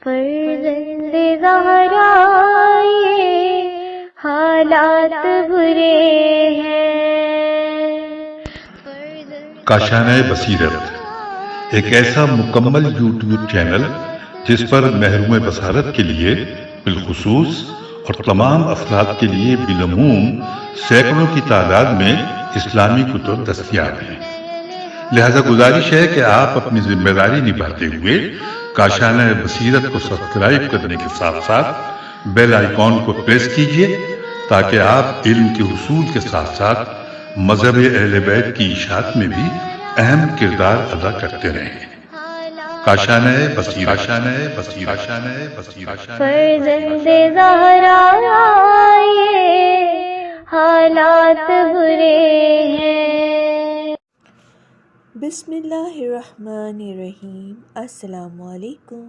فرزند زہرا یہ حالات برے ہیں۔ کاشانہ بصیرت ایک ایسا مکمل یوٹیوب چینل جس پر محروم بصارت کے لیے بالخصوص اور تمام افراد کے لیے بالعموم سینکڑوں کی تعداد میں اسلامی کتب دستیاب ہیں۔ لہذا گزارش ہے کہ آپ اپنی ذمہ داری نبھاتے ہوئے کاشانہ بصیرت کو سبسکرائب کرنے کے ساتھ ساتھ بیل آئیکن کو پریس کیجئے تاکہ آپ علم کے حصول کے ساتھ ساتھ مذہب اہل بیت کی اشاعت میں بھی اہم کردار ادا کرتے رہیں۔ کاشانہ بصیرت۔ فرزند زہرا یہ حالات برے ہیں۔ بسم اللہ الرحمن الرحیم۔ السلام علیکم۔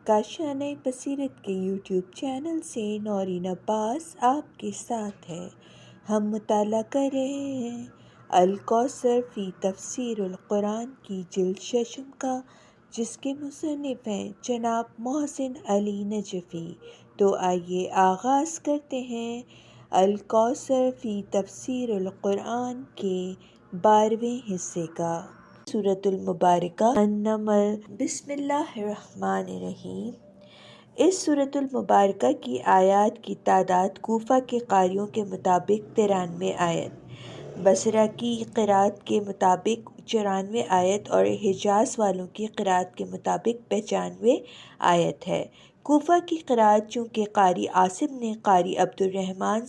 کاشانہ بصیرت کے یوٹیوب چینل سے نورین عباس آپ کے ساتھ ہے۔ ہم مطالعہ کر رہے ہیں الکوثر فی تفسیر القرآن کی جلد ششم کا، جس کے مصنف ہیں جناب محسن علی نجفی۔ تو آئیے آغاز کرتے ہیں الکوثر فی تفسیر القرآن کے 12ویں حصے کا۔ سورۃ المبارکہ النمل۔ بسم اللہ الرحمن الرحیم۔ اس سورۃ المبارکہ کی آیات کی تعداد کوفہ کے قاریوں کے مطابق 93 آیت، بصرہ کی قرأت کے مطابق 94 آیت اور حجاز والوں کی قرأت کے مطابق 95 آیت ہے۔ کوفہ کی قرأت چونکہ قاری عاصم نے قاری عبدالرحمن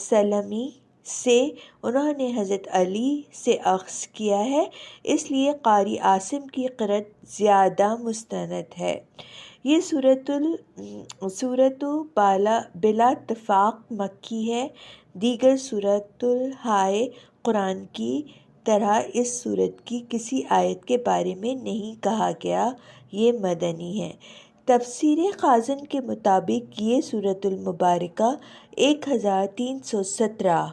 سلمی سے انہوں نے حضرت علی سے اخذ کیا ہے، اس لیے قاری عاصم کی قرأت زیادہ مستند ہے۔ یہ سورۃ بلا اتفاق مکی ہے۔ دیگر سورۃ قرآن کی طرح اس سورت کی کسی آیت کے بارے میں نہیں کہا گیا یہ مدنی ہے۔ تفسیر خازن کے مطابق یہ سورۃ المبارکہ 1317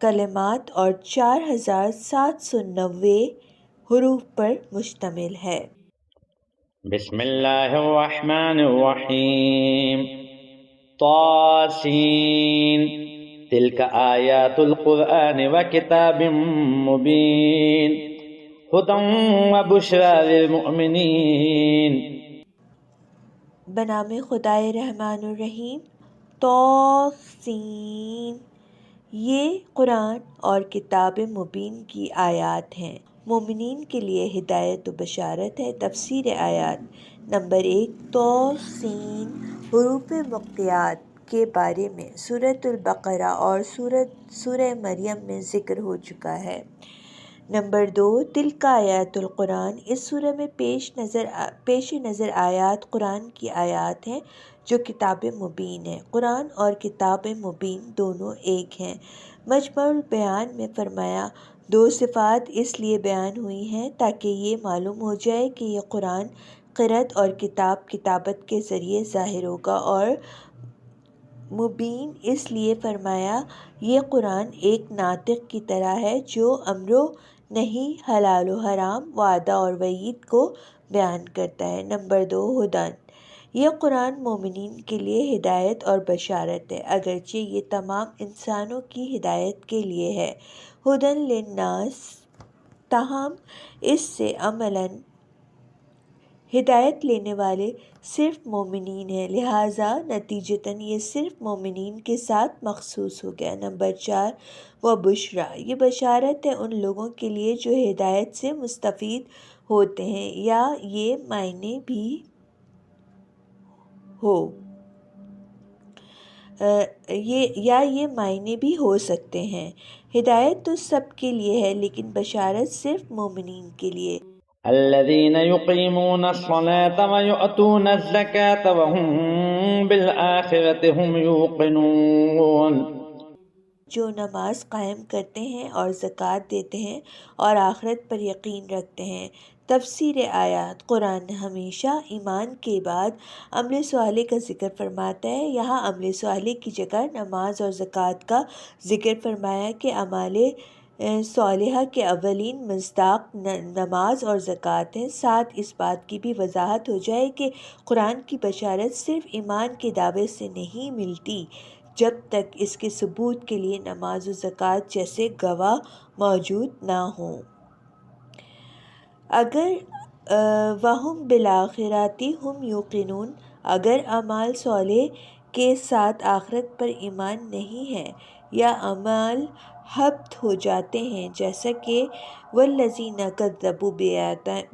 کلمات اور 4790 حروف پر مشتمل ہے۔ بسم اللہ الرحمن الرحیم۔ طاسین تلک آیات القرآن وکتاب مبین ھدی وبشری للمؤمنین۔ بنام خدائے رحمان الرحیم۔ طاسین یہ قرآن اور کتاب مبین کی آیات ہیں، مومنین کے لیے ہدایت و بشارت ہے۔ تفسیر آیات نمبر 1۔ طاسین حروف مقطعات کے بارے میں سورۃ البقرہ اور سورہ مریم میں ذکر ہو چکا ہے۔ نمبر 2۔ تلک آیات القرآن، اس سورہ میں پیش نظر آیات قرآن کی آیات ہیں جو کتاب مبین ہے۔ قرآن اور کتاب مبین دونوں ایک ہیں۔ مجمع البیان میں فرمایا 2 صفات اس لیے بیان ہوئی ہیں تاکہ یہ معلوم ہو جائے کہ یہ قرآن قرأت اور کتابت کے ذریعے ظاہر ہوگا، اور مبین اس لیے فرمایا یہ قرآن ایک ناطق کی طرح ہے جو امر و نہی، حلال و حرام، وعدہ اور وعید کو بیان کرتا ہے۔ نمبر 2۔ ھدی، یہ قرآن مومنین کے لیے ہدایت اور بشارت ہے، اگرچہ یہ تمام انسانوں کی ہدایت کے لیے ہے۔ ھدی للناس، تاہم اس سے عملاً ہدایت لینے والے صرف مومنین ہیں، لہٰذا نتیجتاً یہ صرف مومنین کے ساتھ مخصوص ہو گیا۔ نمبر 4۔ وبشری، یہ بشارت ہے ان لوگوں کے لیے جو ہدایت سے مستفید ہوتے ہیں یا یہ معنی بھی ہو سکتے ہیں۔ ہدایت تو سب کے لیے ہے لیکن بشارت صرف مومنین کے لیے۔ الذین یقیمون الصلاة ویؤتون الزکاة وهم بالآخرة هم یوقنون، جو نماز قائم کرتے ہیں اور زکوٰۃ دیتے ہیں اور آخرت پر یقین رکھتے ہیں۔ تفسیر آیات قرآن ہمیشہ ایمان کے بعد عمل صالح کا ذکر فرماتا ہے۔ یہاں عمل صالح کی جگہ نماز اور زکوٰۃ کا ذکر فرمایا کہ اعمال صالحہ کے اولین مصداق نماز اور زکوٰۃ ہیں۔ ساتھ اس بات کی بھی وضاحت ہو جائے کہ قرآن کی بشارت صرف ایمان کے دعوے سے نہیں ملتی جب تک اس کے ثبوت کے لیے نماز و زکوٰۃ جیسے گواہ موجود نہ ہوں۔ اگر وَهُمْ بِالْآخِرَةِ هُمْ يُوقِنُونَ، اگر اعمال صالح کے ساتھ آخرت پر ایمان نہیں ہے یا اعمال حبط ہو جاتے ہیں، جیسا کہ وَالَّذِينَ كَذَّبُوا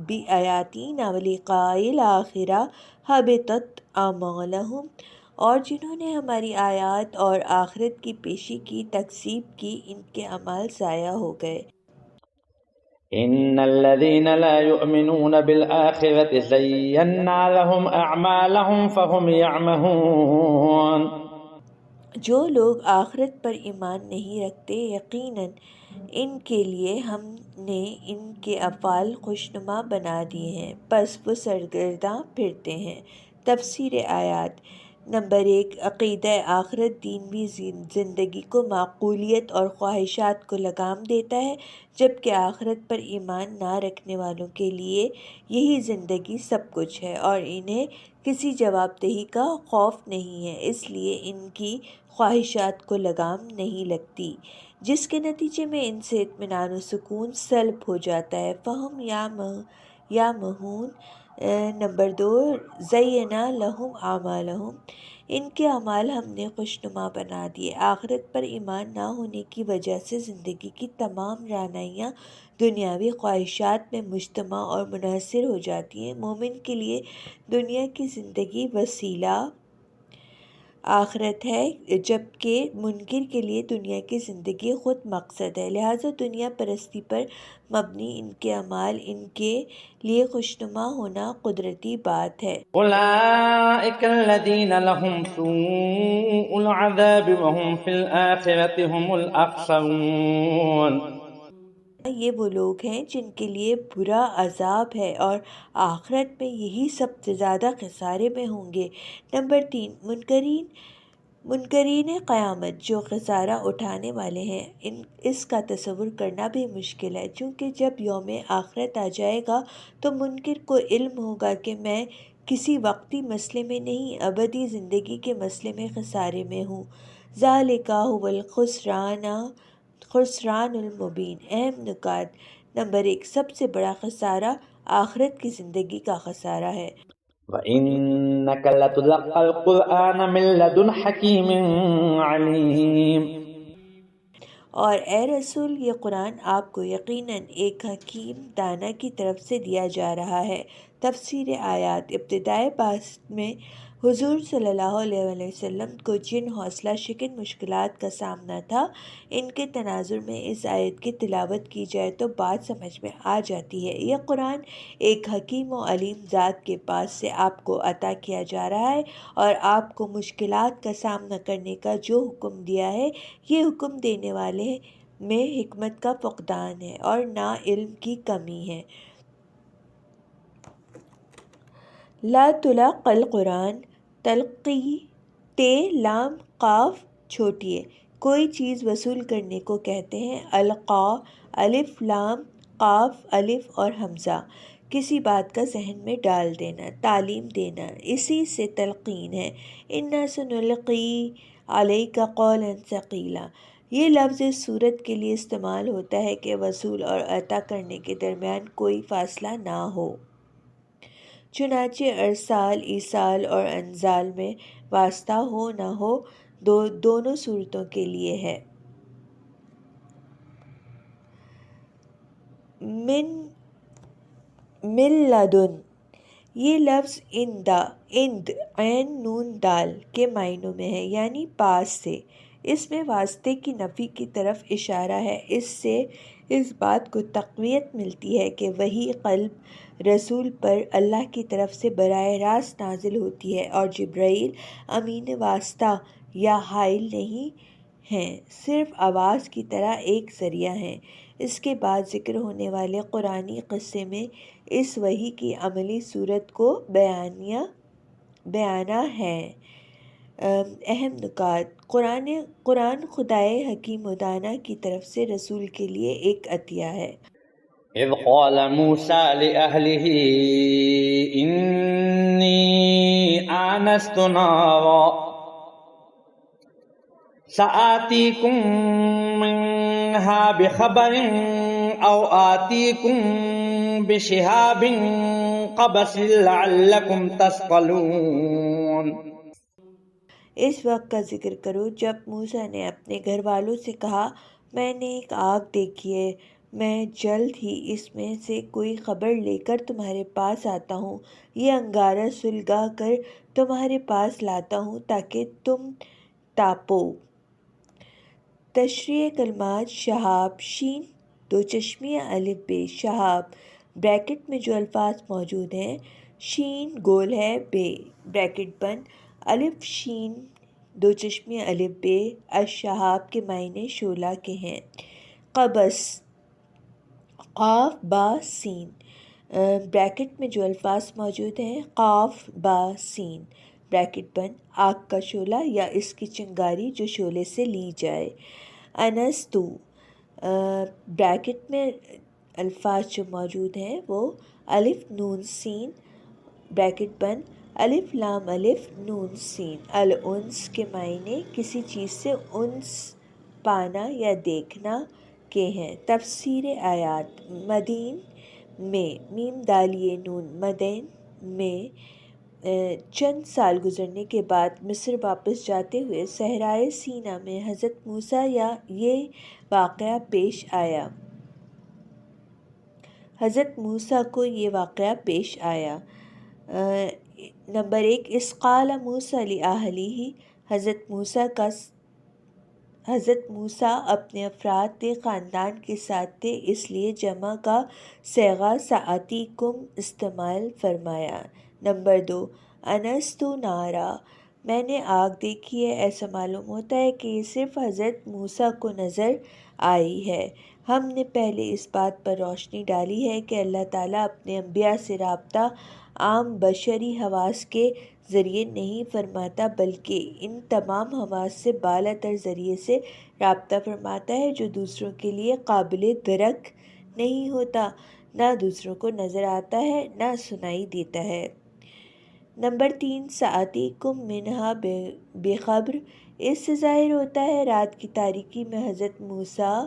بِآيَاتِنَا وَلِقَاءِ الْآخِرَةِ حَبِطَتْ أَعْمَالُهُمْ، اور جنہوں نے ہماری آیات اور آخرت کی پیشی کی تکذیب کی، ان کے اعمال ضائع ہو گئے۔ إن الذين لا يؤمنون بالآخرة زينا لهم أعمالهم فهم يعمهون، جو لوگ آخرت پر ایمان نہیں رکھتے، یقیناً ان کے لیے ہم نے ان کے افعال خوشنما بنا دیے ہیں، پس وہ سرگرداں پھرتے ہیں۔ تفسیر آیات نمبر 1، عقیدہ آخرت دینوی زندگی کو معقولیت اور خواہشات کو لگام دیتا ہے، جبکہ آخرت پر ایمان نہ رکھنے والوں کے لیے یہی زندگی سب کچھ ہے اور انہیں کسی جواب دہی کا خوف نہیں ہے، اس لیے ان کی خواہشات کو لگام نہیں لگتی، جس کے نتیجے میں ان سے اطمینان و سکون سلب ہو جاتا ہے۔ فہم یا مہون نمبر 2، زینا لہم اعمالہم، ان کے اعمال ہم نے خوشنما بنا دیے۔ آخرت پر ایمان نہ ہونے کی وجہ سے زندگی کی تمام رعنائیاں دنیاوی خواہشات میں مجتمع اور منحصر ہو جاتی ہیں۔ مومن کے لیے دنیا کی زندگی وسیلہ آخرت ہے، جبکہ منکر کے لیے دنیا کی زندگی خود مقصد ہے، لہٰذا دنیا پرستی پر مبنی ان کے اعمال ان کے لیے خوشنما ہونا قدرتی بات ہے۔ أولئك الذين لهم سوء العذاب وهم في الآخرة هم الأخسرون، یہ وہ لوگ ہیں جن کے لیے برا عذاب ہے اور آخرت میں یہی سب سے زیادہ خسارے میں ہوں گے۔ نمبر 3، منکرین قیامت جو خسارہ اٹھانے والے ہیں، اس کا تصور کرنا بھی مشکل ہے، چونکہ جب یوم آخرت آ جائے گا تو منکر کو علم ہوگا کہ میں کسی وقتی مسئلے میں نہیں، ابدی زندگی کے مسئلے میں خسارے میں ہوں۔ ذالک هو الخسران المبین۔ اہم نکات نمبر 1، سب سے بڑا خسارہ آخرت کی زندگی کا خسارہ ہے۔ وَإِنَّكَ لَتُلَقَّى الْقُرْآنَ مِن لَّدُنْ حَكِيمٍ عَلِيمٍ، اور اے رسول، یہ قرآن آپ کو یقیناً ایک حکیم دانا کی طرف سے دیا جا رہا ہے۔ تفسیر آیات ابتدائے بحث میں حضور صلی اللہ علیہ وسلم کو جن حوصلہ شکن مشکلات کا سامنا تھا، ان کے تناظر میں اس آیت کی تلاوت کی جائے تو بات سمجھ میں آ جاتی ہے۔ یہ قرآن ایک حکیم و علیم ذات کے پاس سے آپ کو عطا کیا جا رہا ہے، اور آپ کو مشکلات کا سامنا کرنے کا جو حکم دیا ہے، یہ حکم دینے والے میں حکمت کا فقدان ہے اور نہ علم کی کمی ہے۔ لا تلقى القرآن، تلقی تے لام قاف چھوٹی ہے، کوئی چیز وصول کرنے کو کہتے ہیں۔ القاء الف لام قاف الف اور حمزہ، کسی بات کا ذہن میں ڈال دینا، تعلیم دینا، اسی سے تلقین ہے۔ انا سنلقی علیک قولا ثقیلا، یہ لفظ اس صورت کے لیے استعمال ہوتا ہے کہ وصول اور عطا کرنے کے درمیان کوئی فاصلہ نہ ہو، چنانچہ ارسال، ایصال اور انزال میں واسطہ ہو نہ ہو، دونوں صورتوں کے لیے ہے۔ من لدن، یہ لفظ اند عین نون دال کے معنوں میں ہے، یعنی پاس سے۔ اس میں واسطے کی نفی کی طرف اشارہ ہے۔ اس سے اس بات کو تقویت ملتی ہے کہ وحی قلب رسول پر اللہ کی طرف سے براہ راست نازل ہوتی ہے اور جبرائیل امین واسطہ یا حائل نہیں ہیں، صرف آواز کی طرح ایک ذریعہ ہیں۔ اس کے بعد ذکر ہونے والے قرآنی قصے میں اس وحی کی عملی صورت کو بیانہ ہے۔ اہم نکات قرآن خدائے حکیم و دانا کی طرف سے رسول کے لیے ایک عطیہ ہے۔ إذ قال موسى لأهله إني آنست نارا سآتيكم منها بخبر أو آتيكم بشهاب قبس لعلكم تصطلون۔ اس وقت کا ذکر کرو جب موسیٰ نے اپنے گھر والوں سے کہا میں نے ایک آگ دیکھی ہے، میں جلد ہی اس میں سے کوئی خبر لے کر تمہارے پاس آتا ہوں، یہ انگارہ سلگا کر تمہارے پاس لاتا ہوں تاکہ تم تاپو۔ تشریح کلمات شہاب شین دو چشمیہ الف بے شہاب بریکٹ میں جو الفاظ موجود ہیں، شین گول ہے، بے بریکٹ بند، الف شین دو چشمیہ الف بے الشہاب کے معنی شعلہ کے ہیں۔ قبس قاف با سین بریکٹ میں جو الفاظ موجود ہیں، قاف با سین بریکٹ بند، آگ کا شعلہ یا اس کی چنگاری جو شعلے سے لی جائے۔ انستو بریکٹ میں الفاظ جو موجود ہیں وہ الف نون سین بریکٹ بند، الف لام الف نون سین، الانس کے معنی کسی چیز سے انس پانا یا دیکھنا کے ہیں۔ تفسیر آیات مدین میں میم دالیے نون مدین میں چند سال گزرنے کے بعد مصر واپس جاتے ہوئے صحرائے سینا میں حضرت موسیٰ یہ واقعہ پیش آیا۔ حضرت موسیٰ کو یہ واقعہ پیش آیا۔ نمبر 1 اس قال موسیٰ لأہلہ حضرت موسیٰ اپنے افراد تھے، خاندان کے ساتھ تھے، اس لیے جمع کا صیغہ سآتیکم استعمال فرمایا۔ نمبر 2 انستو نارا میں نے آگ دیکھی ہے، ایسا معلوم ہوتا ہے کہ یہ صرف حضرت موسیٰ کو نظر آئی ہے۔ ہم نے پہلے اس بات پر روشنی ڈالی ہے کہ اللہ تعالیٰ اپنے انبیاء سے رابطہ عام بشری حواس کے ذریعے نہیں فرماتا بلکہ ان تمام حواس سے بالا تر ذریعے سے رابطہ فرماتا ہے جو دوسروں کے لیے قابل درک نہیں ہوتا، نہ دوسروں کو نظر آتا ہے نہ سنائی دیتا ہے۔ نمبر 3 سآتیکم منہا بخبر اس سے ظاہر ہوتا ہے رات کی تاریکی میں حضرت موسیٰ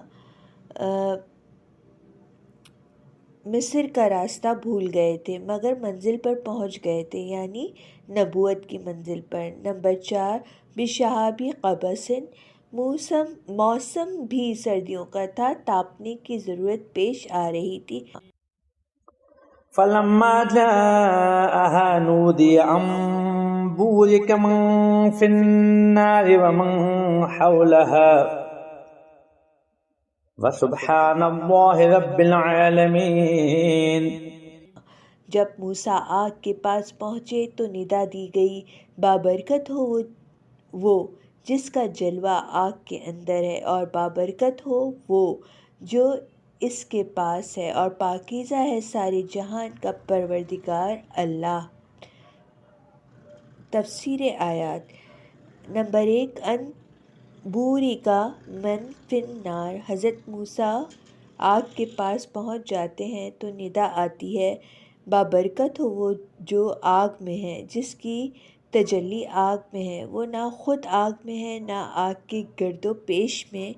مصر کا راستہ بھول گئے تھے مگر منزل پر پہنچ گئے تھے، یعنی نبوت کی منزل پر۔ نمبر 4 بشہابی قبسن موسم بھی سردیوں کا تھا، تاپنے کی ضرورت پیش آ رہی تھی۔ فلما جاءها نودي أن بورك من في النار ومن حولها وسبحان الله رب العالمين۔ جب موسیٰ آگ کے پاس پہنچے تو ندا دی گئی بابرکت ہو وہ جس کا جلوہ آگ کے اندر ہے، اور بابرکت ہو وہ جو اس کے پاس ہے، اور پاکیزہ ہے سارے جہان کا پروردگار اللہ۔ تفسیر آیات نمبر 1 ان بوری کا من فن نار حضرت موسیٰ آگ کے پاس پہنچ جاتے ہیں تو ندا آتی ہے بابرکت ہو وہ جو آگ میں ہے، جس کی تجلی آگ میں ہے، وہ نہ خود آگ میں ہے نہ آگ کے گرد و پیش میں،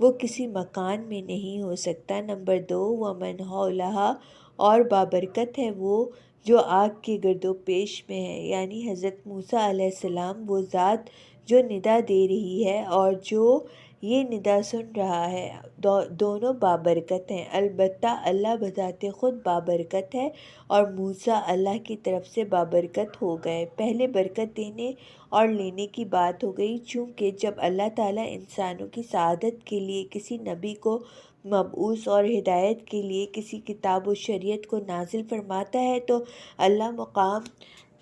وہ کسی مکان میں نہیں ہو سکتا۔ نمبر 2 ومن حولہا اور بابرکت ہے وہ جو آگ کے گرد و پیش میں ہے، یعنی حضرت موسیٰ علیہ السلام وہ ذات جو ندا دے رہی ہے اور جو یہ ندا سن رہا ہے، دونوں بابرکت ہیں۔ البتہ اللہ بذات خود بابرکت ہے اور موسیٰ اللہ کی طرف سے بابرکت ہو گئے۔ پہلے برکت دینے اور لینے کی بات ہو گئی، چونکہ جب اللہ تعالیٰ انسانوں کی سعادت کے لیے کسی نبی کو مبعوث اور ہدایت کے لیے کسی کتاب و شریعت کو نازل فرماتا ہے تو اللہ مقام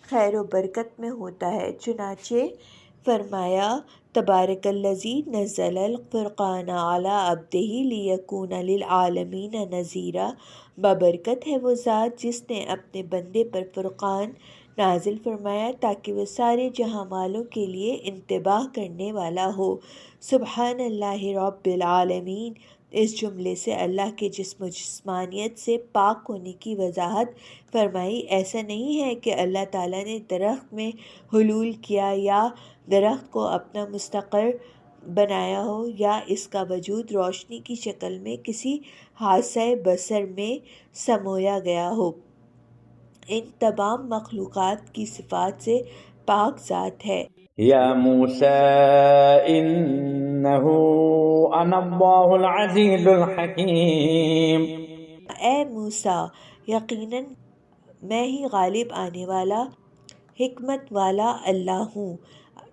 خیر و برکت میں ہوتا ہے، چنانچہ فرمایا تبارک الذی نزل الفرقان علی عبدہ لیکون للعالمین نذیرا، بابرکت ہے وہ ذات جس نے اپنے بندے پر فرقان نازل فرمایا تاکہ وہ سارے جہاں والوں کے لیے انتباہ کرنے والا ہو۔ سبحان اللہ رب العالمین، اس جملے سے اللہ کے جسم و جسمانیت سے پاک ہونے کی وضاحت فرمائی۔ ایسا نہیں ہے کہ اللہ تعالیٰ نے درخت میں حلول کیا یا درخت کو اپنا مستقر بنایا ہو یا اس کا وجود روشنی کی شکل میں کسی حاسہ بصر میں سمویا گیا ہو۔ ان تمام مخلوقات کی صفات سے پاک ذات ہے۔ یا موسیٰ انہو انا اللہ العزیز الحکیم، اے موسیٰ، یقیناً میں ہی غالب آنے والا حکمت والا اللہ ہوں۔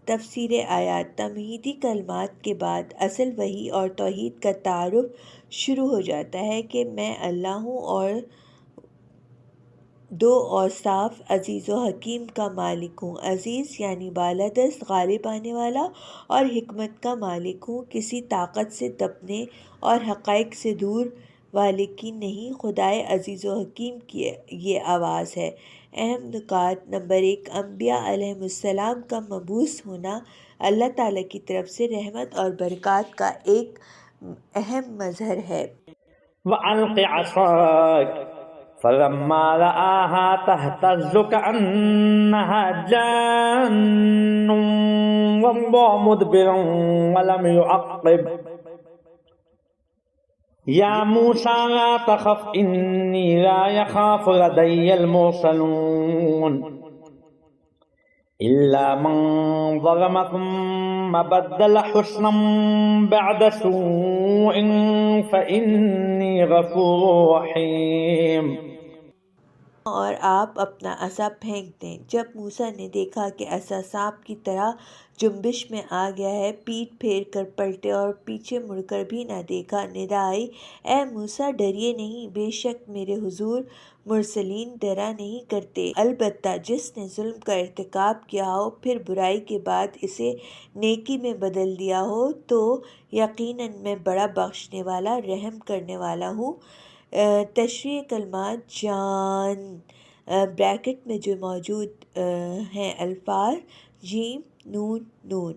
تفسیر آیات۔ تمہیدی کلمات کے بعد اصل وحی اور توحید کا تعارف شروع ہو جاتا ہے کہ میں اللہ ہوں اور دو اوصاف عزیز و حکیم کا مالک ہوں۔ عزیز یعنی بالادست غالب آنے والا، اور حکمت کا مالک ہوں، کسی طاقت سے دبنے اور حقائق سے دور والے کی نہیں۔ خدائے عزیز و حکیم کی یہ آواز ہے۔ اہم نکات۔ نمبر 1، انبیاء علیہم السلام کا مبعوث ہونا اللہ تعالیٰ کی طرف سے رحمت اور برکات کا ایک اہم مظہر ہے۔ وَأَلْقِ عَصَاكَ فَلَمَّا رَآهَا تَهْتَزُّ كَأَنَّهَا جَانٌّ وَلَّىٰ مُدْبِرًا وَلَمْ يُعَقِّبْ يَا مُوسَىٰ لَا تَخَفْ إِنِّي لَا يَخَافُ لَدَيَّ الْمُرْسَلُونَ إِلَّا مَن ظَلَمَ ثُمَّ بَدَّلَ حُسْنًا بَعْدَ سُوءٍ فَإِنِّي غَفُورٌ رَحِيمٌ۔ اور آپ اپنا عصا پھینک دیں۔ جب موسیٰ نے دیکھا کہ عصا سانپ کی طرح جنبش میں آ گیا ہے، پیٹھ پھیر کر پلٹے اور پیچھے مڑ کر بھی نہ دیکھا۔ ندا آئی، اے موسیٰ ڈریے نہیں، بے شک میرے حضور مرسلین ڈرا نہیں کرتے۔ البتہ جس نے ظلم کا ارتکاب کیا ہو پھر برائی کے بعد اسے نیکی میں بدل دیا ہو تو یقیناً میں بڑا بخشنے والا رحم کرنے والا ہوں۔ تشریح کلمات۔ جان بریکٹ میں جو موجود ہیں الفاظ جیم نون نون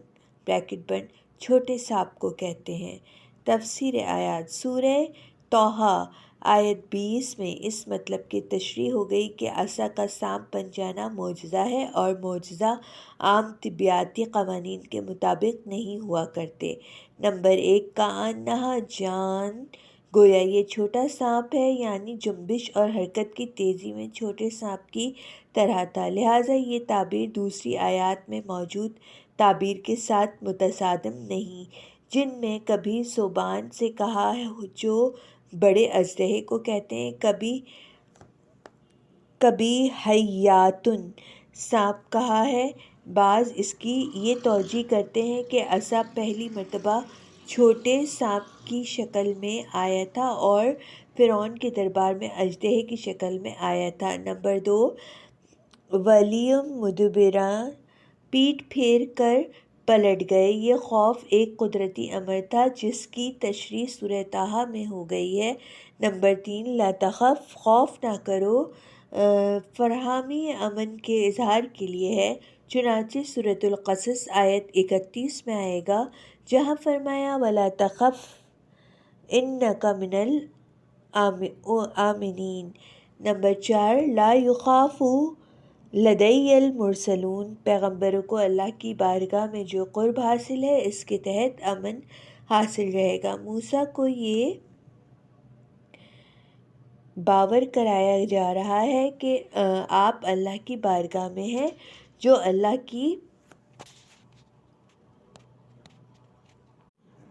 بریکٹ بند چھوٹے سانپ کو کہتے ہیں۔ تفسیر آیات۔ سورہ طٰہٰ آیت 20 میں اس مطلب کی تشریح ہو گئی کہ عصا کا سانپ بن جانا معجزہ ہے، اور معجزہ عام طبیعیاتی قوانین کے مطابق نہیں ہوا کرتے۔ نمبر 1، کأنہا جان، گویا یہ چھوٹا سانپ ہے، یعنی جنبش اور حرکت کی تیزی میں چھوٹے سانپ کی طرح تھا، لہٰذا یہ تعبیر دوسری آیات میں موجود تعبیر کے ساتھ متصادم نہیں، جن میں کبھی ثعبان سے کہا ہے جو بڑے اژدہے کو کہتے ہیں، کبھی حیاتن سانپ کہا ہے۔ بعض اس کی یہ توجیہ کرتے ہیں کہ عصا پہلی مرتبہ چھوٹے سانپ کی شکل میں آیا تھا اور فرعون کے دربار میں اژدہے کی شکل میں آیا تھا۔ نمبر 2، وَلَّیٰ مُدْبِرًا، پیٹھ پھیر کر پلٹ گئے۔ یہ خوف ایک قدرتی امر تھا جس کی تشریح سورہ طٰہٰ میں ہو گئی ہے۔ نمبر 3، لا تخف، خوف نہ کرو، فراہمی امن کے اظہار کے لیے ہے، چنانچہ سورۃ القصص آیت 31 میں آئے گا جہاں فرمایا وَلَا تَخَفْ إِنَّكَ مِنَ الْآمِنِينَ۔ نمبر 4، لا يُخَافُ لَدَيَّ الْمُرْسَلُونَ، پیغمبروں کو اللہ کی بارگاہ میں جو قرب حاصل ہے اس کے تحت امن حاصل رہے گا۔ موسیٰ کو یہ باور کرایا جا رہا ہے کہ آپ اللہ کی بارگاہ میں ہیں، جو اللہ کی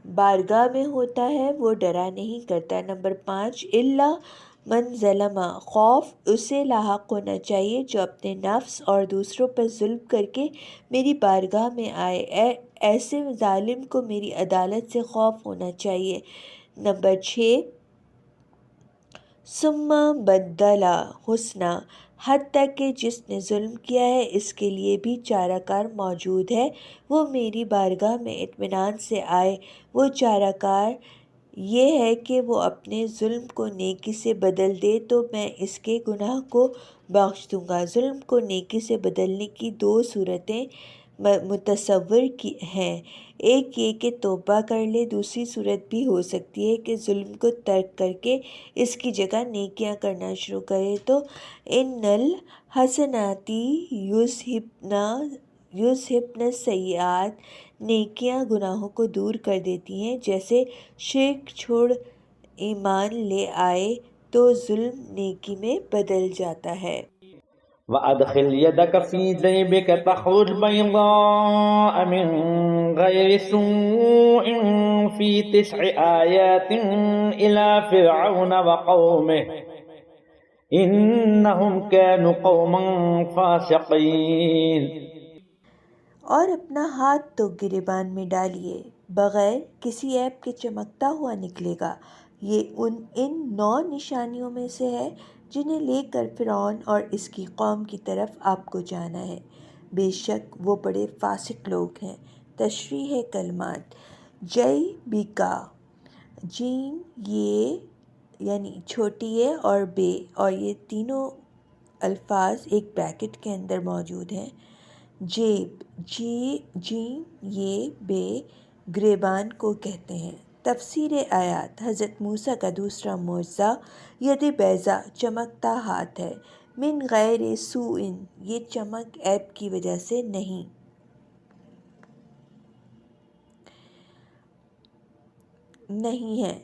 بارگاہ میں ہوتا ہے وہ ڈرا نہیں کرتا۔ نمبر 5، الا من ظلم، خوف اسے لاحق ہونا چاہیے جو اپنے نفس اور دوسروں پر ظلم کر کے میری بارگاہ میں آئے، ایسے ظالم کو میری عدالت سے خوف ہونا چاہیے۔ نمبر 6، ثم بدل حسنا، حتیٰ کہ جس نے ظلم کیا ہے اس کے لیے بھی چارہ کار موجود ہے، وہ میری بارگاہ میں اطمینان سے آئے۔ وہ چارہ کار یہ ہے کہ وہ اپنے ظلم کو نیکی سے بدل دے تو میں اس کے گناہ کو بخش دوں گا۔ ظلم کو نیکی سے بدلنے کی دو صورتیں متصور کی ہیں، ایک یہ کہ توبہ کر لے، دوسری صورت بھی ہو سکتی ہے کہ ظلم کو ترک کر کے اس کی جگہ نیکیاں کرنا شروع کرے۔ تو ان الحسنات یذہبن السیئات، نیکیاں گناہوں کو دور کر دیتی ہیں۔ جیسے شرک چھوڑ ایمان لے آئے تو ظلم نیکی میں بدل جاتا ہے۔ وَأَدْخِلْ يَدَكَ فِي جَيْبِكَ تَخْرُجْ بَيْضَاءَ مِنْ غَيْرِ سُوءٍ فِي 9 آيَاتٍ إِلَى فِرْعَوْنَ وَقَوْمِهِ إِنَّهُمْ كَانُوا قَوْمًا فَاسِقِينَ۔ اور اپنا ہاتھ تو گریبان میں ڈالیے، بغیر کسی عیب کے چمکتا ہوا نکلے گا۔ یہ ان 9 نشانیوں میں سے ہے جنہیں لے کر فرعون اور اس کی قوم کی طرف آپ کو جانا ہے۔ بے شک وہ بڑے فاسق لوگ ہیں۔ تشریح کلمات: جے بیکا، جیم یہ یعنی چھوٹی ہے اور بے، اور یہ تینوں الفاظ ایک بریکٹ کے اندر موجود ہیں۔ جیب، جیم یہ بے، گریبان کو کہتے ہیں۔ تفسیر آیات: حضرت موسیٰ کا دوسرا معجزہ ید بیضاء چمکتا ہاتھ ہے۔ من غیر سوء، یہ چمک عیب کی وجہ سے نہیں ہے،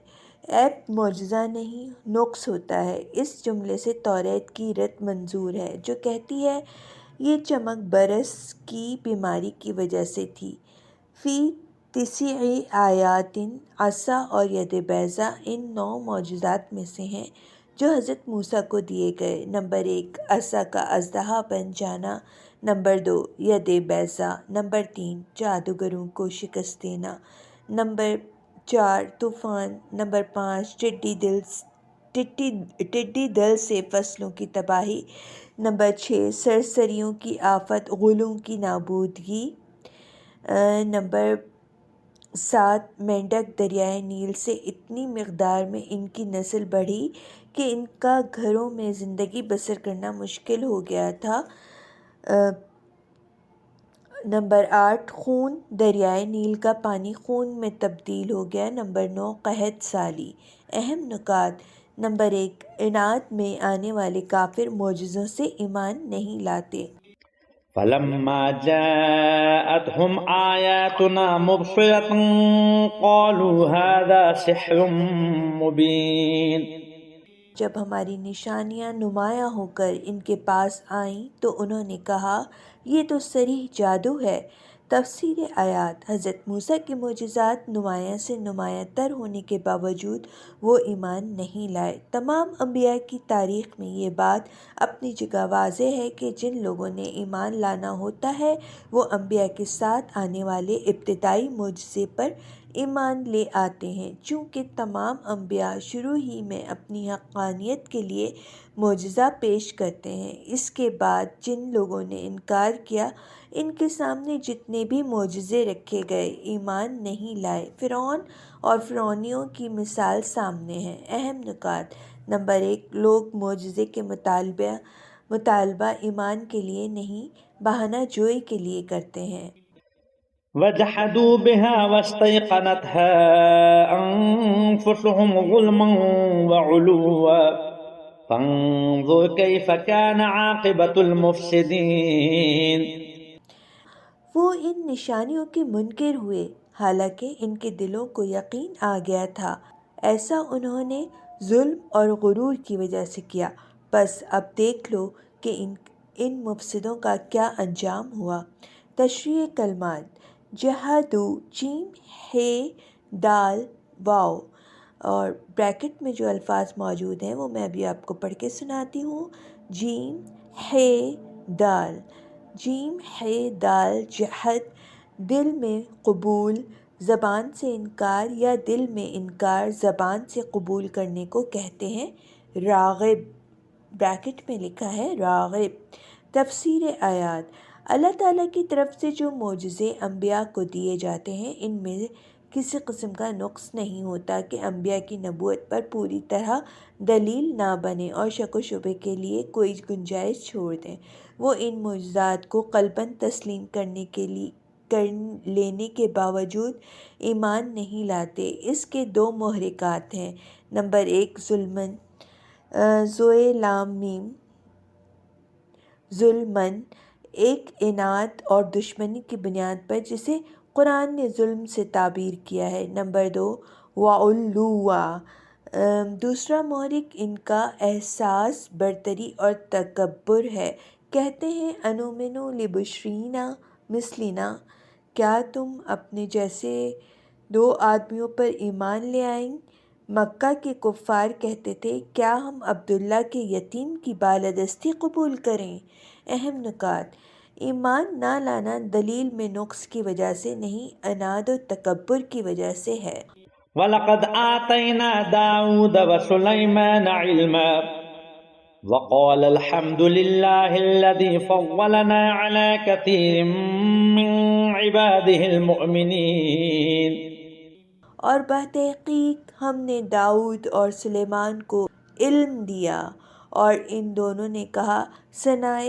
عیب معجزہ نہیں، نقص ہوتا ہے۔ اس جملے سے توریت کی رت منظور ہے جو کہتی ہے یہ چمک برس کی بیماری کی وجہ سے تھی۔ فی 9 آیات، عصا اور ید بیضاء ان 9 معجزات میں سے ہیں جو حضرت موسیٰ کو دیے گئے۔ نمبر 1، عصا کا اژدہا بن جانا۔ نمبر 2، ید بیضاء۔ نمبر 3، جادوگروں کو شکست دینا۔ نمبر 4، طوفان۔ نمبر 5، ٹڈی دل سے فصلوں کی تباہی۔ نمبر 6، سرسریوں کی آفت، غولوں کی نابودگی۔ نمبر 7، مینڈک دریائے نیل سے اتنی مقدار میں ان کی نسل بڑھی کہ ان کا گھروں میں زندگی بسر کرنا مشکل ہو گیا تھا۔ نمبر 8، خون، دریائے نیل کا پانی خون میں تبدیل ہو گیا۔ نمبر 9، قحط سالی۔ اہم نکات: نمبر 1، عناد میں آنے والے کافر معجزوں سے ایمان نہیں لاتے۔ فَلَمَّا جَاءَتْهُمْ آيَاتُنَا مُبْصِرَةً قَالُوا هَذَا سِحْرٌ مُبِينٌ۔ جب ہماری نشانیاں نمایاں ہو کر ان کے پاس آئیں تو انہوں نے کہا یہ تو صریح جادو ہے۔ تفسیر آیات: حضرت موسیٰ کے معجزات نمایاں سے نمایاں تر ہونے کے باوجود وہ ایمان نہیں لائے۔ تمام انبیاء کی تاریخ میں یہ بات اپنی جگہ واضح ہے کہ جن لوگوں نے ایمان لانا ہوتا ہے وہ انبیاء کے ساتھ آنے والے ابتدائی معجزے پر ایمان لے آتے ہیں۔ چونکہ تمام انبیاء شروع ہی میں اپنی حقانیت کے لیے معجزہ پیش کرتے ہیں، اس کے بعد جن لوگوں نے انکار کیا ان کے سامنے جتنے بھی معجزے رکھے گئے ایمان نہیں لائے۔ فرعون اور فرعونیوں کی مثال سامنے ہے۔ اہم نکات: نمبر 1، لوگ معجزے کے مطالبہ ایمان کے لیے نہیں بہانہ جوئی کے لیے کرتے ہیں۔ وَجَحَدُوا بِهَا وَاسْتَيْقَنَتْهَا أَنفُسُهُمْ ظُلْمًا وَعُلُوًّا فَانظُرْ كَيْفَ كَانَ عَاقِبَةُ الْمُفْسِدِينَ۔ وہ ان نشانیوں کے منکر ہوئے حالانکہ ان کے دلوں کو یقین آ گیا تھا۔ ایسا انہوں نے ظلم اور غرور کی وجہ سے کیا، بس اب دیکھ لو کہ ان مفسدوں کا کیا انجام ہوا۔ تشریح کلمات: جہادو، جیم ہے دال واو، اور بریکٹ میں جو الفاظ موجود ہیں وہ میں ابھی آپ کو پڑھ کے سناتی ہوں۔ جیم ہے دال، جیم ہے دال جہد، دل میں قبول، زبان سے انکار یا دل میں انکار زبان سے قبول کرنے کو کہتے ہیں۔ راغب، بریکٹ میں لکھا ہے راغب۔ تفسیر آیات: اللہ تعالیٰ کی طرف سے جو معجزے انبیاء کو دیے جاتے ہیں ان میں کسی قسم کا نقص نہیں ہوتا کہ انبیاء کی نبوت پر پوری طرح دلیل نہ بنے اور شک و شبے کے لیے کوئی گنجائش چھوڑ دیں۔ وہ ان معجزات کو قلباً تسلیم کر لینے کے باوجود ایمان نہیں لاتے۔ اس کے دو محرکات ہیں۔ نمبر 1 ظلمن، ایک عناد اور دشمنی کی بنیاد پر جسے قرآن نے ظلم سے تعبیر کیا ہے۔ نمبر 2 وعلوا، دوسرا محرک ان کا احساس برتری اور تکبر ہے۔ کہتے ہیں انؤمن لبشرینا مثلنا، کیا تم اپنے جیسے 2 آدمیوں پر ایمان لے آئیں؟ مکہ کے کفار کہتے تھے کیا ہم عبداللہ کے یتیم کی بالادستی قبول کریں؟ اہم نکات: ایمان نہ لانا دلیل میں نقص کی وجہ سے نہیں، عناد و تکبر کی وجہ سے ہے۔ وَلَقَدْ آتَيْنَا دَاوُودَ وَسُلَيْمَانَ عِلْمًا وَقَالَ الْحَمْدُ لِلَّهِ الَّذِي فَضَّلَنَا عَلَى كَثِيرٍ مِّن عِبَادِهِ الْمُؤْمِنِينَ۔ اور بتحقیق ہم نے داؤد اور سلیمان کو علم دیا، اور ان دونوں نے کہا ثناء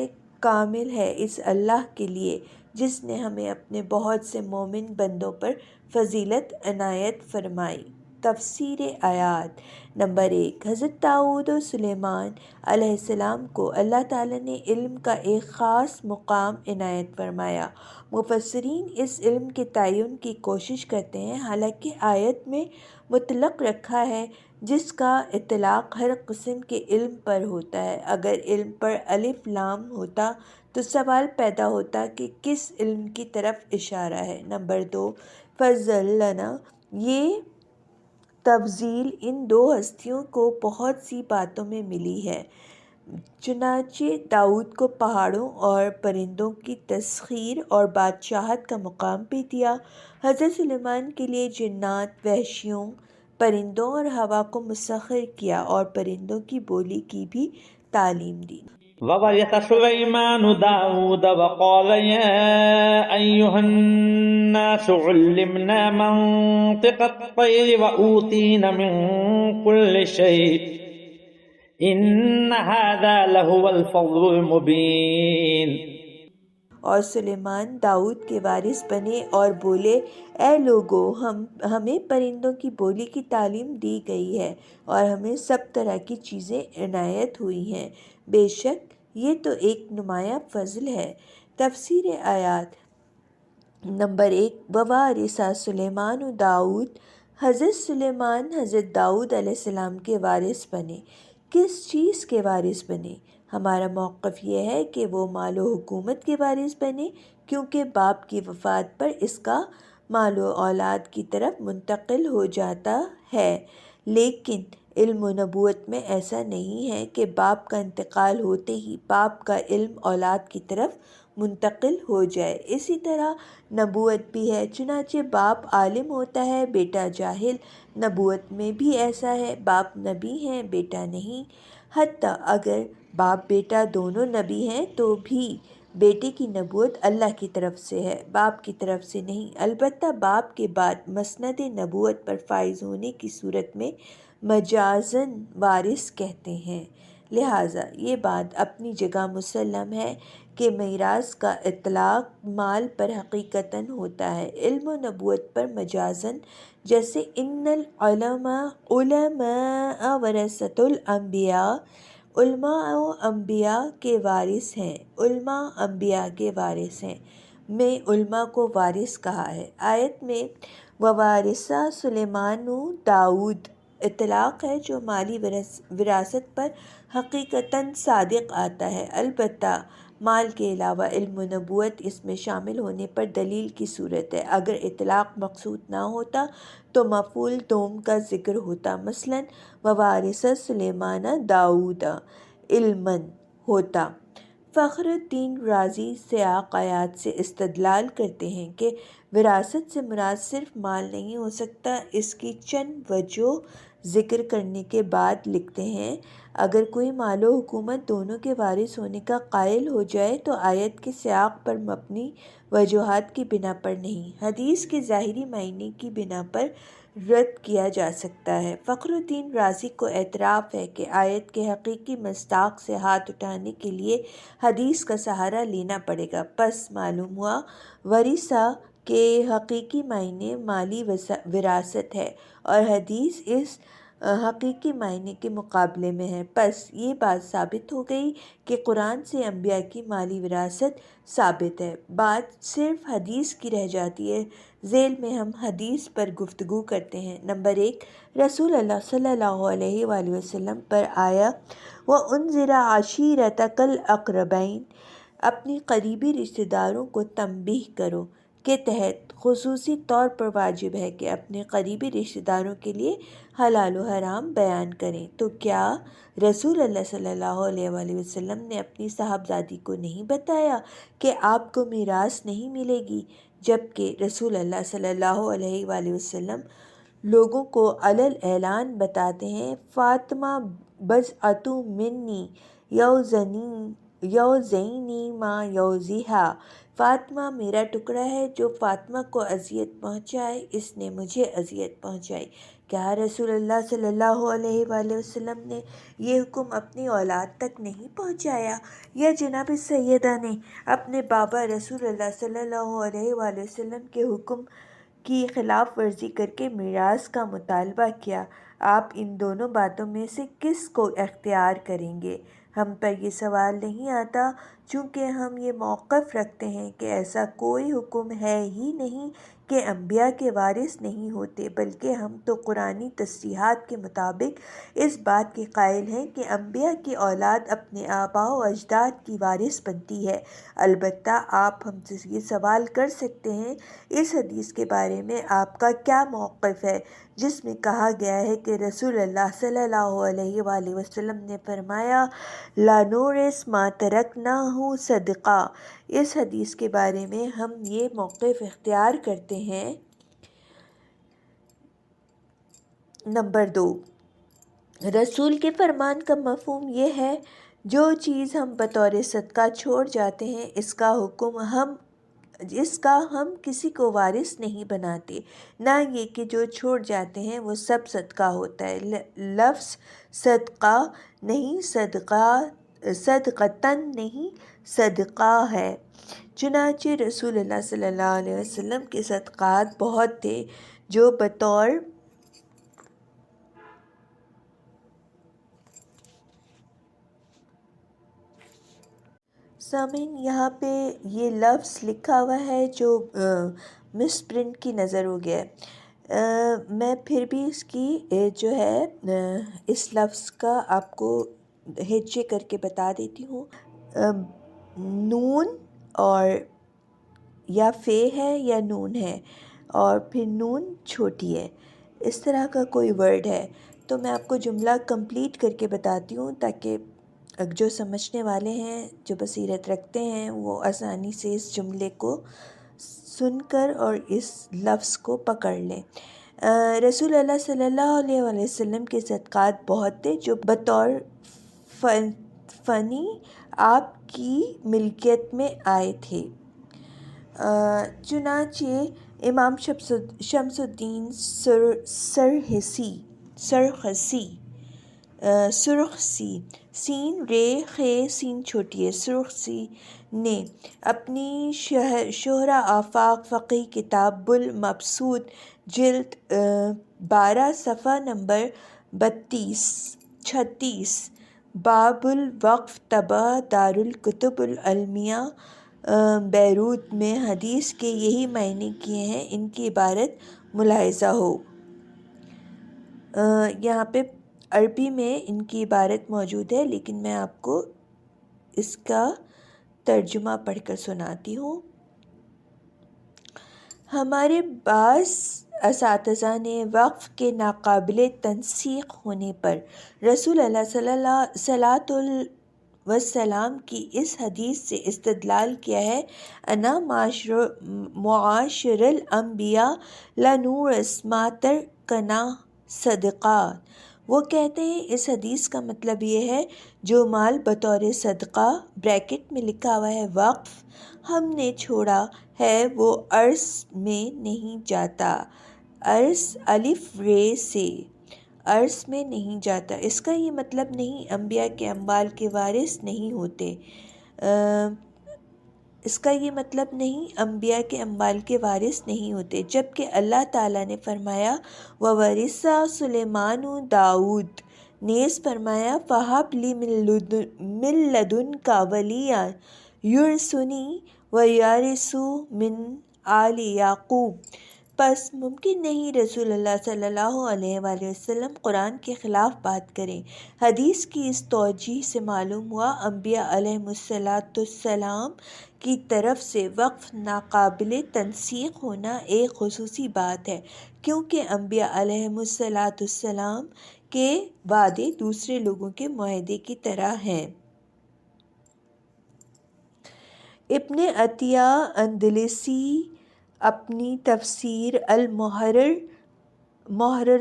کامل ہے اس اللہ کے لیے جس نے ہمیں اپنے بہت سے مومن بندوں پر فضیلت عنایت فرمائی۔ تفسیر آیات: نمبر 1 حضرت داؤد و سلیمان علیہ السلام کو اللہ تعالیٰ نے علم کا ایک خاص مقام عنایت فرمایا۔ مفسرین اس علم کے تعین کی کوشش کرتے ہیں، حالانکہ آیت میں مطلق رکھا ہے جس کا اطلاق ہر قسم کے علم پر ہوتا ہے۔ اگر علم پر الف لام ہوتا تو سوال پیدا ہوتا کہ کس علم کی طرف اشارہ ہے۔ نمبر 2 فضلنا، یہ تفضیل ان 2 ہستیوں کو بہت سی باتوں میں ملی ہے۔ چنانچہ داؤد کو پہاڑوں اور پرندوں کی تسخیر اور بادشاہت کا مقام بھی دیا، حضرت سلیمان کے لیے جنات، وحشیوں، پرندوں اور ہوا کو مسخر کیا اور پرندوں کی بولی کی بھی تعلیم دی۔ وَوَرِثَ سُلَيْمَانُ دَاوُودَ وَقَالَ يَا أَيُّهَا النَّاسُ عُلِّمْنَا مَنطِقَ الطَّيْرِ وَأُوتِينَا مِن كُلِّ شَيْءٍ إِنَّ هَذَا لَهُوَ الْفَضْلُ الْمُبِينُ۔ اور سلیمان داؤد کے وارث بنے اور بولے اے لوگو، ہمیں پرندوں کی بولی کی تعلیم دی گئی ہے اور ہمیں سب طرح کی چیزیں عنایت ہوئی ہیں، بے شک یہ تو ایک نمایاں فضل ہے۔ تفسیر آیات: نمبر 1 وَوَارِثَ سُلَيْمَانُ دَاوُد، حضرت سلیمان حضرت داؤد علیہ السلام کے وارث بنے۔ کس چیز کے وارث بنے؟ ہمارا موقف یہ ہے کہ وہ مال و حکومت کے وارث بنے، کیونکہ باپ کی وفات پر اس کا مال و اولاد کی طرف منتقل ہو جاتا ہے، لیکن علم و نبوت میں ایسا نہیں ہے کہ باپ کا انتقال ہوتے ہی باپ کا علم اولاد کی طرف منتقل ہو جائے۔ اسی طرح نبوت بھی ہے، چنانچہ باپ عالم ہوتا ہے، بیٹا جاہل۔ نبوت میں بھی ایسا ہے، باپ نبی ہیں، بیٹا نہیں۔ حتیٰ اگر باپ بیٹا دونوں نبی ہیں تو بھی بیٹے کی نبوت اللہ کی طرف سے ہے، باپ کی طرف سے نہیں۔ البتہ باپ کے بعد مسند نبوت پر فائز ہونے کی صورت میں مجازاً وارث کہتے ہیں۔ لہٰذا یہ بات اپنی جگہ مسلم ہے کہ میراث کا اطلاق مال پر حقیقتاً ہوتا ہے، علم و نبوت پر مجازاً، جیسے ان العلماء ورثۃ الانبیاء، علماء انبیاء کے وارث ہیں، علماء انبیاء کے وارث ہیں میں علماء کو وارث کہا ہے۔ آیت میں وَوَارِثَ سُلَيْمَانُ دَاوُد اطلاق ہے جو مالی وراثت پر حقیقتاً صادق آتا ہے، البتہ مال کے علاوہ علم و نبوت اس میں شامل ہونے پر دلیل کی صورت ہے۔ اگر اطلاق مقصود نہ ہوتا تو مفعول دوم کا ذکر ہوتا، مثلاً وَوَارِثَ سُلَيْمَانَ دَاوُودَ علمًا ہوتا، فخر الدین رازی سیاق آیات سے استدلال کرتے ہیں کہ وراثت سے مراد صرف مال نہیں ہو سکتا۔ اس کی چند وجوہ ذکر کرنے کے بعد لکھتے ہیں، اگر کوئی مال و حکومت دونوں کے وارث ہونے کا قائل ہو جائے تو آیت کے سیاق پر مبنی وجوہات کی بنا پر نہیں، حدیث کے ظاہری معنی کی بنا پر رد کیا جا سکتا ہے۔ فخر الدین رازی کو اعتراف ہے کہ آیت کے حقیقی مصداق سے ہاتھ اٹھانے کے لیے حدیث کا سہارا لینا پڑے گا، پس معلوم ہوا ورثہ کے حقیقی معنی مالی وراثت ہے اور حدیث اس حقیقی معنی کے مقابلے میں ہے، پس یہ بات ثابت ہو گئی کہ قرآن سے انبیاء کی مالی وراثت ثابت ہے۔ بات صرف حدیث کی رہ جاتی ہے۔ ذیل میں ہم حدیث پر گفتگو کرتے ہیں۔ نمبر 1، رسول اللہ صلی اللہ علیہ وآلہ وسلم پر آیا وَأُنذِرَ عَشِيرَتَكَ الْأَقْرَبِينَ، اپنی قریبی رشتہ داروں کو تنبیہ کرو کے تحت خصوصی طور پر واجب ہے کہ اپنے قریبی رشتہ داروں کے لیے حلال و حرام بیان کریں۔ تو کیا رسول اللہ صلی اللہ علیہ وآلہ وسلم نے اپنی صاحبزادی کو نہیں بتایا کہ آپ کو میراث نہیں ملے گی، جبکہ رسول اللہ صلی اللہ علیہ وآلہ وسلم لوگوں کو علل اعلان بتاتے ہیں، فاطمہ بضعۃ منی یؤذینی ما یؤذیہا، فاطمہ میرا ٹکڑا ہے، جو فاطمہ کو اذیت پہنچائے اس نے مجھے اذیت پہنچائی۔ کیا رسول اللہ صلی اللہ علیہ وآلہ وسلم نے یہ حکم اپنی اولاد تک نہیں پہنچایا، یا جناب سیدہ نے اپنے بابا رسول اللہ صلی اللہ علیہ وآلہ وسلم کے حکم کی خلاف ورزی کر کے میراث کا مطالبہ کیا؟ آپ ان دونوں باتوں میں سے کس کو اختیار کریں گے؟ ہم پر یہ سوال نہیں آتا، چونکہ ہم یہ موقف رکھتے ہیں کہ ایسا کوئی حکم ہے ہی نہیں کہ انبیاء کے وارث نہیں ہوتے، بلکہ ہم تو قرآنی تصریحات کے مطابق اس بات کے قائل ہیں کہ انبیاء کی اولاد اپنے آباء و اجداد کی وارث بنتی ہے۔ البتہ آپ ہم سے یہ سوال کر سکتے ہیں، اس حدیث کے بارے میں آپ کا کیا موقف ہے جس میں کہا گیا ہے کہ رسول اللہ صلی اللہ علیہ وآلہ وسلم نے فرمایا لا نورث ما ترکناہ صدقہ؟ اس حدیث کے بارے میں ہم یہ موقف اختیار کرتے ہیں۔ نمبر 2، رسول کے فرمان کا مفہوم یہ ہے، جو چیز ہم بطور صدقہ چھوڑ جاتے ہیں اس کا ہم کسی کو وارث نہیں بناتے، نہ یہ کہ جو چھوڑ جاتے ہیں وہ سب صدقہ ہوتا ہے۔ لفظ صدقہ نہیں، صدقتن نہیں، صدقہ ہے۔ چنانچہ رسول اللہ صلی اللہ علیہ وسلم کے صدقات بہت تھے جو بطور سامعین یہاں پہ یہ لفظ لکھا ہوا ہے جو مس پرنٹ کی نظر ہو گیا ہے، میں پھر بھی اس کی جو ہے اس لفظ کا آپ کو ہجے کر کے بتا دیتی ہوں۔ نون اور یا فے ہے یا نون ہے اور پھر نون چھوٹی ہے، اس طرح کا کوئی ورڈ ہے، تو میں آپ کو جملہ کمپلیٹ کر کے بتاتی ہوں تاکہ جو سمجھنے والے ہیں، جو بصیرت رکھتے ہیں، وہ آسانی سے اس جملے کو سن کر اور اس لفظ کو پکڑ لیں۔ رسول اللہ صلی اللہ علیہ وآلہ وسلم کے صدقات بہت تھے جو بطور فنی آپ کی ملکیت میں آئے تھے۔ چنانچہ امام شمس الدین سرخسی سین رے خے سین چھوٹی ہے سرخسی نے اپنی شہرہ آفاق فقہی کتاب المبسوط جلد 12 صفحہ نمبر 36 باب الوقف طبع دارالکتب العلمیہ بیروت میں حدیث کے یہی معنی کیے ہیں، ان کی عبارت ملاحظہ ہو۔ یہاں پہ عربی میں ان کی عبارت موجود ہے، لیکن میں آپ کو اس کا ترجمہ پڑھ کر سناتی ہوں۔ ہمارے بعض اساتذہ نے وقف کے ناقابل تنسیخ ہونے پر رسول اللہ صلاۃ والسلام کی اس حدیث سے استدلال کیا ہے، انا معاشر الانبیاء لنورث ما ترکنا صدقات۔ وہ کہتے ہیں اس حدیث کا مطلب یہ ہے جو مال بطور صدقہ بریکٹ میں لکھا ہوا ہے وقف ہم نے چھوڑا ہے وہ ارث میں نہیں جاتا، ارث الف رے سے ارث میں نہیں جاتا۔ اس کا یہ مطلب نہیں انبیاء کے اموال کے وارث نہیں ہوتے، اس کا یہ مطلب نہیں انبیاء کے اموال کے وارث نہیں ہوتے، جبکہ اللہ تعالیٰ نے فرمایا وَوَرِثَ سُلَيْمَانُ داؤد، نیز فرمایا فَهَبْ لِي مِن لَدُنْكَ وَلِيًّا يَرِثُنِي وَيَرِثُ مِنْ آلِ یعقوب۔ پس ممکن نہیں رسول اللہ صلی اللہ علیہ وآلہ وسلم قرآن کے خلاف بات کریں۔ حدیث کی اس توجیہ سے معلوم ہوا انبیاء علیہم السلام کی طرف سے وقف ناقابل تنسیخ ہونا ایک خصوصی بات ہے، کیونکہ انبیاء علیہم السلام کے وعدے دوسرے لوگوں کے معاہدے کی طرح ہیں۔ ابن عطیہ اندلسی اپنی تفسیر المحرر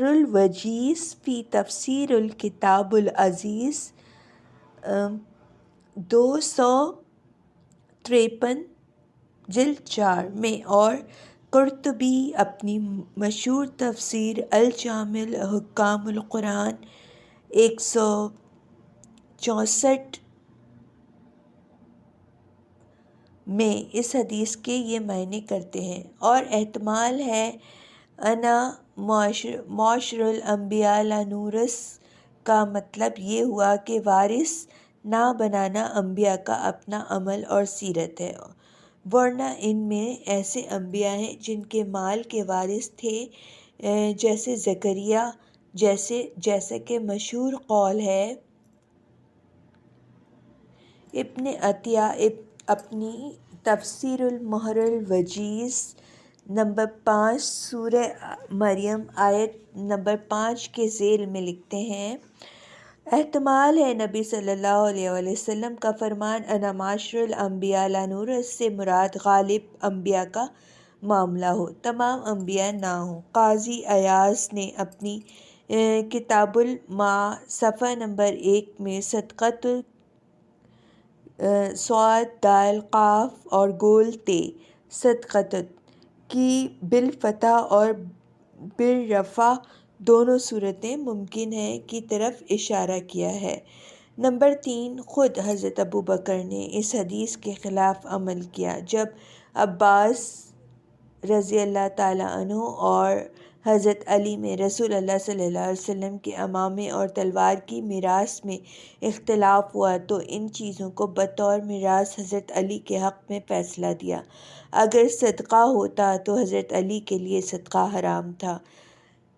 الوجیز فی تفسیر الکتاب العزیز 253 جلد 4 میں اور قرطبی اپنی مشہور تفسیر الجامع لحکام القرآن 164 میں اس حدیث کے یہ معنی کرتے ہیں، اور احتمال ہے انا معاشر الانبیاء لا نورث کا مطلب یہ ہوا کہ وارث نہ بنانا انبیاء کا اپنا عمل اور سیرت ہے، ورنہ ان میں ایسے انبیاء ہیں جن کے مال کے وارث تھے جیسے زکریا، جیسا کہ مشہور قول ہے۔ ابن عطیہ اپنی تفسیر المحرر الوجیز نمبر 5 سورہ مریم آیت نمبر 5 کے ذیل میں لکھتے ہیں احتمال ہے نبی صلی اللہ علیہ وآلہ وسلم کا فرمان انا معاشر الانبیاء لا نورث سے مراد غالب انبیاء کا معاملہ ہو، تمام انبیاء نہ ہوں۔ قاضی ایاز نے اپنی کتاب الماء صفحہ نمبر 1 میں صدقۃ صاد دال قاف اور گول تے صدقۃ کی بالفتح اور بالرفع دونوں صورتیں ممکن ہیں کی طرف اشارہ کیا ہے۔ نمبر 3، خود حضرت ابوبکر نے اس حدیث کے خلاف عمل کیا جب عباس رضی اللہ تعالیٰ عنہ اور حضرت علی میں رسول اللہ صلی اللہ علیہ وسلم کے امامے اور تلوار کی میراث میں اختلاف ہوا تو ان چیزوں کو بطور میراث حضرت علی کے حق میں فیصلہ دیا، اگر صدقہ ہوتا تو حضرت علی کے لیے صدقہ حرام تھا۔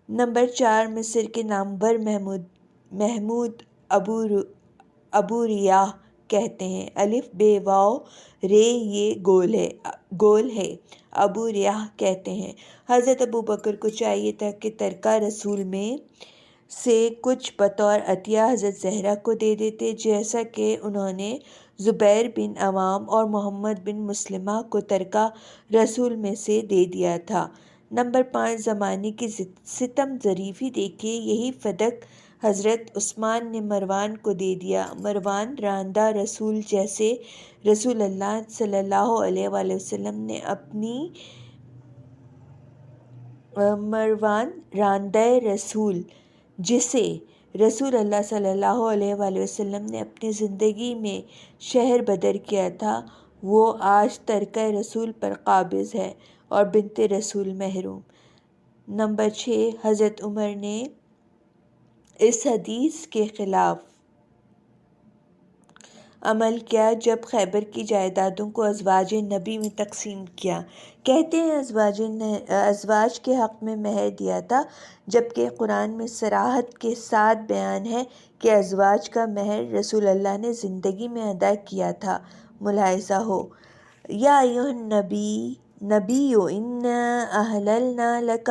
نمبر 4، مصر کے نامور محمود ابو ریاح کہتے ہیں الف بے واو رے یہ گول ہے۔ ابو ریاح کہتے ہیں حضرت ابوبکر کو چاہیے تھا کہ ترکہ رسول میں سے کچھ بطور عطیہ حضرت زہرا کو دے دیتے، جیسا کہ انہوں نے زبیر بن عوام اور محمد بن مسلمہ کو ترکہ رسول میں سے دے دیا تھا۔ نمبر 5، زمانے کی ستم ظریفی دیکھیے، یہی فدق حضرت عثمان نے مروان کو دے دیا۔ مروان راندہ رسول جیسے رسول اللہ صلی اللہ علیہ وآلہ وسلم نے اپنی مروان راندہ رسول جسے رسول اللہ صلی اللہ علیہ وآلہ وسلم نے اپنی زندگی میں شہر بدر کیا تھا، وہ آج ترکہ رسول پر قابض ہے اور بنت رسول محروم۔ نمبر 6، حضرت عمر نے اس حدیث کے خلاف عمل کیا جب خیبر کی جائیدادوں کو ازواج نبی میں تقسیم کیا۔ کہتے ہیں ازواج کے حق میں مہر دیا تھا، جبکہ قرآن میں صراحت کے ساتھ بیان ہے کہ ازواج کا مہر رسول اللہ نے زندگی میں ادا کیا تھا۔ ملاحظہ ہو یا ایھا النبی انا احللنا لک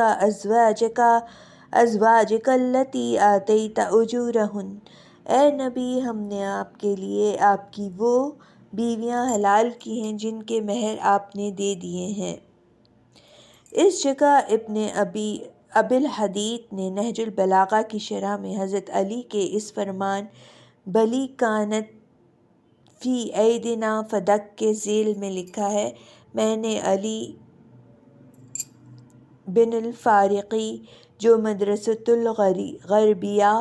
ازواجک التی آتیت اجورہن اے نبی، ہم نے آپ کے لیے آپ کی وہ بیویاں حلال کی ہیں جن کے مہر آپ نے دے دیے ہیں۔ اس جگہ ابن ابی الحدید نے نہج البلاغہ کی شرح میں حضرت علی کے اس فرمان بلی کانت فی ایدنا فدق کے ذیل میں لکھا ہے، میں نے علی بن الفارقی جو مدرسۃ الغربیہ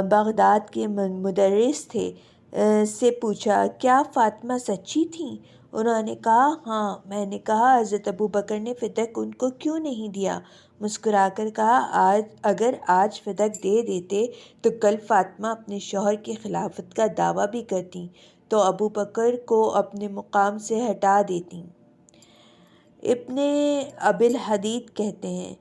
بغداد کے مدرس تھے سے پوچھا، کیا فاطمہ سچی تھیں؟ انہوں نے کہا ہاں۔ میں نے کہا حضرت ابوبکر نے فدق ان کو کیوں نہیں دیا؟ مسکرا کر کہا، اگر آج فدق دے دیتے تو کل فاطمہ اپنے شوہر کی خلافت کا دعویٰ بھی کرتیں تو ابوبکر کو اپنے مقام سے ہٹا دیتیں۔ ابن ابی الحدید کہتے ہیں،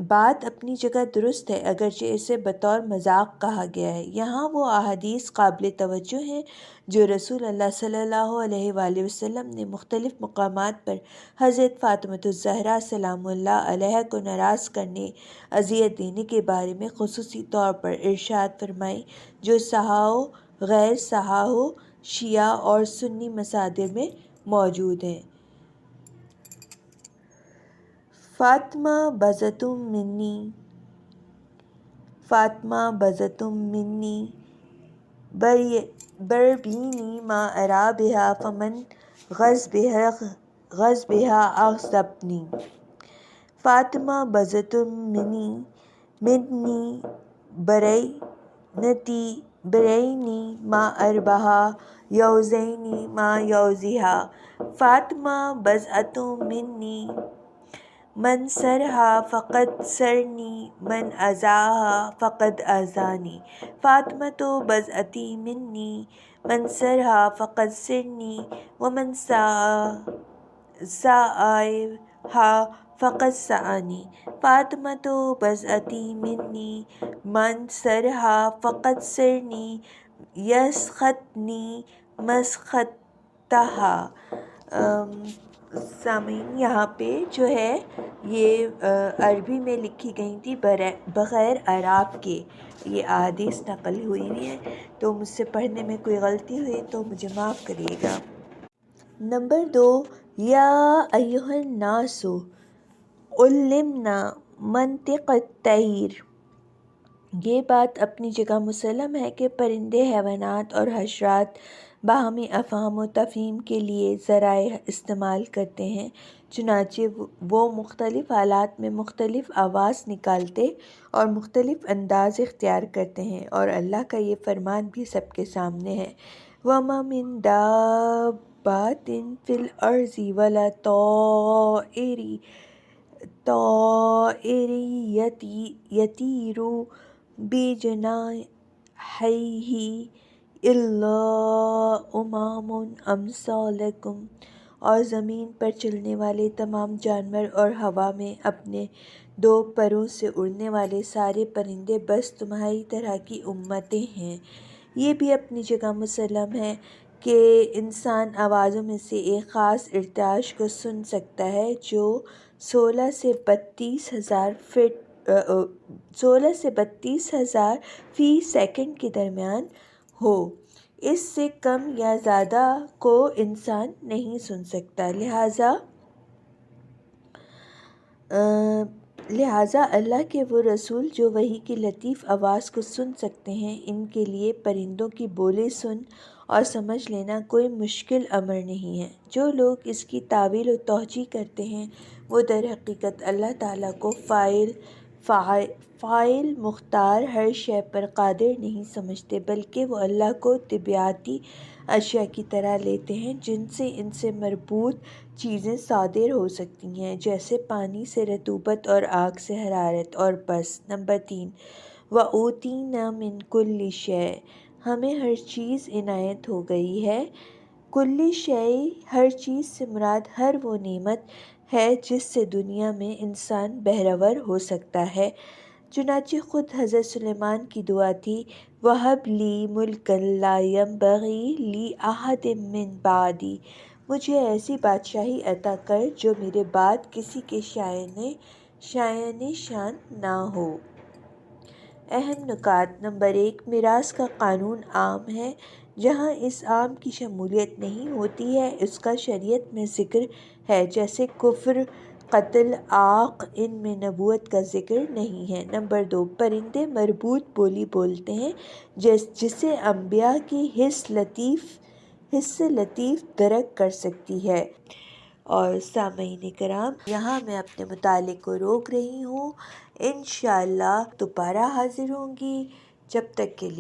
بات اپنی جگہ درست ہے، اگرچہ اسے بطور مذاق کہا گیا ہے۔ یہاں وہ احادیث قابل توجہ ہیں جو رسول اللہ صلی اللہ علیہ وآلہ وسلم نے مختلف مقامات پر حضرت فاطمۃ الزہرا سلام اللہ علیہا کو ناراض کرنے، اذیت دینے کے بارے میں خصوصی طور پر ارشاد فرمائیں، جو صحاح و غیر صحاح و شیعہ اور سنی مصادر میں موجود ہیں۔ فاطمہ بضعۃ منی بربینی ما ارا بہا فمن غز بہا اغضبنی۔ فاطمہ بضعۃ منی برینی ما اربہا یؤذینی ما یؤذیہا۔ فاطمہ بضعۃ منی من سرہا فقد سرنی من اذاہا فقد اذانی۔ فاطمۃ بضعۃ منی من سرہا فقد سرنی ومن سآہا فقد سآنی۔ فاطمۃ بضعۃ منی من سرہا فقد سرنی یسخطنی مسخطہا۔ سامعین، یہاں پہ جو ہے یہ عربی میں لکھی گئی تھی بغیر اعراب کے، یہ احادیث نقل ہوئی ہوئی ہیں، تو مجھ سے پڑھنے میں کوئی غلطی ہوئی تو مجھے معاف کریے گا۔ نمبر 2، یا ایھا الناس علمنا منطق الطیر۔ یہ بات اپنی جگہ مسلم ہے کہ پرندے، حیوانات اور حشرات باہمی افہام و تفہیم کے لیے ذرائع استعمال کرتے ہیں، چنانچہ وہ مختلف حالات میں مختلف آواز نکالتے اور مختلف انداز اختیار کرتے ہیں، اور اللہ کا یہ فرمان بھی سب کے سامنے ہے، وَمَا مِن دَابَّةٍ فِي الْأَرْضِ وَلَا طَائِرٍ يَطِيرُ بِجَنَاحَيْهِ إِلَّا أُمَمٌ أَمْثَالُكُمْ۔ اور زمین پر چلنے والے تمام جانور اور ہوا میں اپنے 2 پروں سے اڑنے والے سارے پرندے بس تمہاری طرح کی امتیں ہیں۔ یہ بھی اپنی جگہ مسلم ہے کہ انسان آوازوں میں سے ایک خاص ارتعاش کو سن سکتا ہے جو 16 سے 32 ہزار فی سیکنڈ کے درمیان ہو۔ اس سے کم یا زیادہ کو انسان نہیں سن سکتا، لہٰذا اللہ کے وہ رسول جو وحی کی لطیف آواز کو سن سکتے ہیں، ان کے لیے پرندوں کی بولی سن اور سمجھ لینا کوئی مشکل امر نہیں ہے۔ جو لوگ اس کی تعویل و توجیہ کرتے ہیں وہ در حقیقت اللہ تعالیٰ کو فاعل مختار ہر شے پر قادر نہیں سمجھتے، بلکہ وہ اللہ کو طبیعیاتی اشیاء کی طرح لیتے ہیں جن سے ان سے مربوط چیزیں صادر ہو سکتی ہیں، جیسے پانی سے رطوبت اور آگ سے حرارت، اور بس۔ نمبر 3، وَأُوتِینَا مِن کُلِّ شَیْءٍ۔ ہمیں ہر چیز عنایت ہو گئی ہے۔ کُلِّ شَیْءٍ، ہر چیز سے مراد ہر وہ نعمت ہے جس سے دنیا میں انسان بہرور ہو سکتا ہے۔ چنانچہ خود حضرت سلیمان کی دعا تھی، وَہَبْ لِی مُلْکًا لَا يَنبَغِی لِأَحَدٍ مِّن بَعْدِی۔ مجھے ایسی بادشاہی عطا کر جو میرے بعد کسی کے شایان شان نہ ہو۔ اہم نکات: نمبر 1، میراث کا قانون عام ہے۔ جہاں اس عام کی شمولیت نہیں ہوتی ہے اس کا شریعت میں ذکر ہے، جیسے کفر، قتل، عاق، ان میں نبوت کا ذکر نہیں ہے۔ نمبر 2، پرندے مربوط بولی بولتے ہیں جسے انبیاء کی حس لطیف درک کر سکتی ہے۔ اور سامعین کرام، یہاں میں اپنے مطالعے کو روک رہی ہوں، انشاءاللہ دوبارہ حاضر ہوں گی، جب تک کے لیے